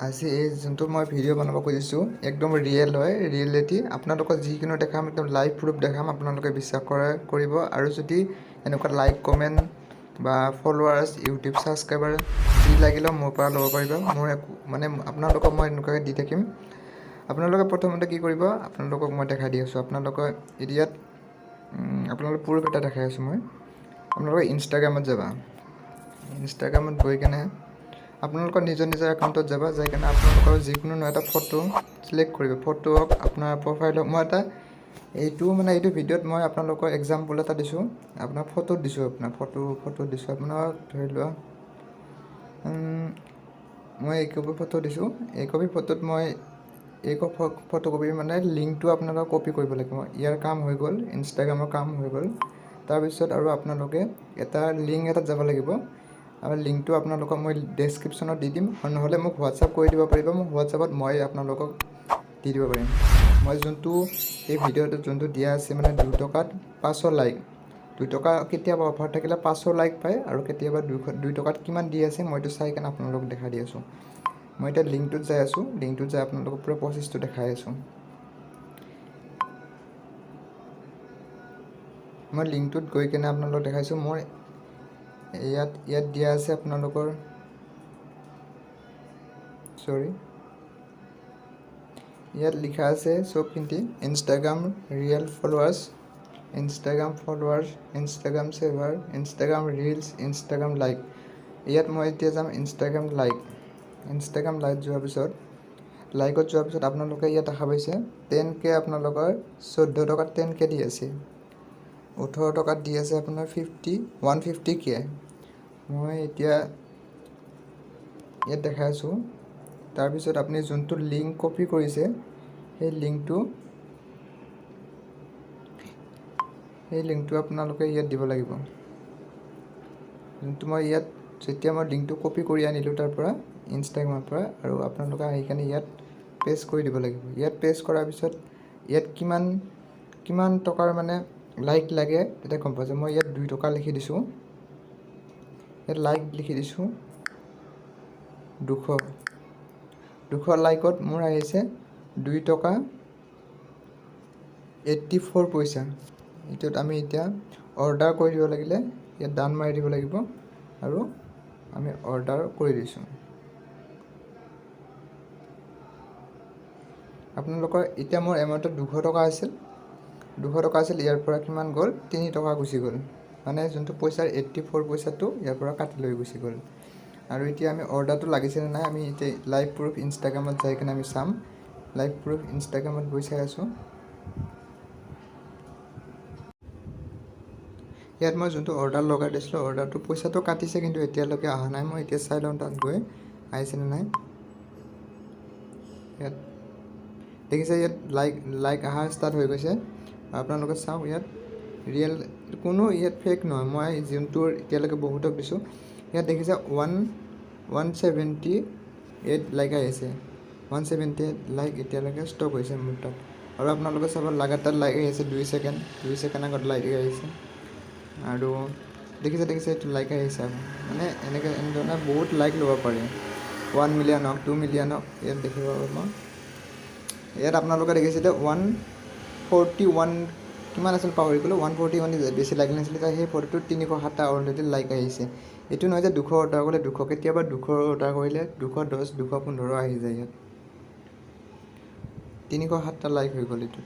আজি এই যোনটো মই ভিডিঅ' বনাব খুজিছোঁ একদম ৰিয়েল হয়, ৰিয়েলিটি। আপোনালোকক যিকোনো দেখাম, একদম লাইভ প্ৰুফ দেখাম, আপোনালোকে বিশ্বাস কৰিব। আৰু যদি এনেকুৱা লাইক কমেণ্ট বা ফলোৱাৰ্ছ, ইউটিউব ছাবস্ক্ৰাইবাৰ যি লাগিলেও মোৰ পৰা ল'ব পাৰিব। মোৰ আপোনালোকক মই এনেকুৱাকৈ দি থাকিম। আপোনালোকে প্ৰথমতে কি কৰিব, আপোনালোকক মই দেখাই দি আছোঁ। আপোনালোকৰ এৰিয়াত আপোনালোক প্ৰুফ এটা দেখাই আছোঁ মই। আপোনালোকে ইনষ্টাগ্ৰামত যাবা। ইনষ্টাগ্ৰামত গৈ কেনে আপোনালোকৰ নিজৰ একাউণ্টত যাবা। যাই কেনে আপোনালোকৰ যিকোনো এটা ফটো চিলেক্ট কৰিব। ফটো হওক, আপোনাৰ প্ৰফাইল হওক। মই এটা এইটো ভিডিঅ'ত মই আপোনালোকৰ এক্সাম্পল এটা দিছোঁ। আপোনাৰ ফটোত দিছোঁ, ফটো দিছোঁ। আপোনাক ধৰি লোৱা মই এই কপি ফটো দিছোঁ। এই কপি ফটোত মই এই ফটোকপিৰ লিংকটো আপোনালোকে কপি কৰিব লাগিব। ইয়াৰ কাম হৈ গ'ল, ইনষ্টাগ্ৰামৰ কাম হৈ গ'ল। তাৰপিছত আৰু আপোনালোকে এটা লিংক এটাত যাব লাগিব। আৰু লিংকটো আপোনালোকক মই ডেছক্ৰিপশ্যনত দি দিম, আৰু নহ'লে মোক হোৱাটছআপ কৰি দিব পাৰিব। মোক হোৱাটছআপত মই আপোনালোকক দি দিব পাৰিম। মই যোনটো এই ভিডিঅ'টোত যোনটো দিয়া আছে 2 টকাত 500 লাইক। 2 টকা কেতিয়াবা অফাৰ থাকিলে 500 লাইক পায়, আৰু কেতিয়াবা 2 টকাত কিমান দি আছে মইতো চাই কেনে আপোনালোকক দেখাই দি আছোঁ। মই এতিয়া লিংকটোত যাই আছোঁ। লিংকটোত যাই আপোনালোকক পুৰা প্ৰচেছটো দেখাই আছোঁ। মই লিংকটোত গৈ কেনে আপোনালোকক দেখাইছোঁ। মোৰ ইয়াত দিয়া আছে আপোনালোকৰ ইয়াত লিখা আছে চবখিনি। Instagram real followers, Instagram saver, Instagram reels, Instagram like. ইয়াত মই এতিয়া যাম ইনষ্টাগ্ৰাম লাইক যোৱাৰ পিছত, লাইকত যোৱাৰ পিছত আপোনালোকে ইয়াত দেখা পাইছে 10K। আপোনালোকৰ 14 টকাত 10K দি আছে। 18 টকাত দি আছে আপোনাৰ 150K। মই এতিয়া ইয়াত দেখাই আছোঁ। তাৰপিছত আপুনি যোনটো লিংক কপি কৰিছে, সেই লিংকটো আপোনালোকে ইয়াত দিব লাগিব। যোনটো মই ইয়াত যেতিয়া মই লিংকটো কপি কৰি আনিলোঁ তাৰ পৰা, ইনষ্টাগ্ৰামৰ পৰা, আৰু আপোনালোকে আহি কেনে ইয়াত পেষ্ট কৰি দিব লাগিব। ইয়াত পেষ্ট কৰাৰ পিছত ইয়াত কিমান টকাৰ লাইক লাগে তেতিয়া গম পোৱা যায়। মই ইয়াত 2 টকা লিখি দিছোঁ। ইয়াত লাইক লিখি দিছোঁ 200 লাইকত মোৰ আহিছে 2 টকা 84 পইচা। এইটোত আমি এতিয়া অৰ্ডাৰ কৰি দিব লাগিলে ইয়াত ডান মাৰি দিব লাগিব, আৰু আমি অৰ্ডাৰ কৰি দিছোঁ। আপোনালোকৰ এতিয়া মোৰ এমাউণ্টত 200 টকা আছিল। ইয়াৰ পৰা কিমান গ'ল, 3 টকা গুচি গ'ল। যোনটো পইচাৰ 84 পইচাটো ইয়াৰ পৰা কাটি লৈ গুচি গ'ল। আৰু এতিয়া আমি অৰ্ডাৰটো লাগিছেনে নাই আমি এতিয়া লাইভ প্ৰুফ ইনষ্টাগ্ৰামত যাই কিনে আমি চাম। লাইভ প্ৰুফ ইনষ্টাগ্ৰামত গৈ চাই আছোঁ। ইয়াত মই যোনটো অৰ্ডাৰ লগাই দিছিলোঁ, অৰ্ডাৰটো পইচাটো কাটিছে, কিন্তু এতিয়ালৈকে অহা নাই। মই এতিয়া চাই লওঁ তাত গৈ আহিছেনে নাই। ইয়াত দেখিছে, ইয়াত লাইক অহা ষ্টাৰ্ট হৈ গৈছে। আপোনালোকে চাওক, ইয়াত ৰিয়েল কোনো ইয়াত ফেক নহয়। মই যোনটো এতিয়ালৈকে বহুতক দিছোঁ, ইয়াত দেখিছে 178 লাইক আহিছে। 178 লাইক এতিয়ালৈকে ষ্টক হৈছে মোৰ তাত। আৰু আপোনালোকে চাব, লাগাতাৰ লাইক আহিছে 2 ছেকেণ্ড আগত লাইক আহিছে। আৰু দেখিছে এইটো লাইক আহিছে। এনেধৰণে বহুত লাইক ল'ব পাৰি। 1 মিলিয়ন হওক, 2 মিলিয়ন হওক। ইয়াত দেখিব পাব, ইয়াত আপোনালোকে দেখিছিলে 141 কিমান আছিল পাহৰি গ'লোঁ। 141 বেছি লাইক নাছিলে। সেই ফটোটোত 307টা অলৰেডি লাইক আহিছে। এইটো নহয় যে 200 অৰ্ডাৰ কৰিলে 200, কেতিয়াবা 200 অৰ্ডাৰ কৰিলে 210, 215 আহি যায়। ইয়াত 307টা লাইক হৈ গ'ল এইটোত।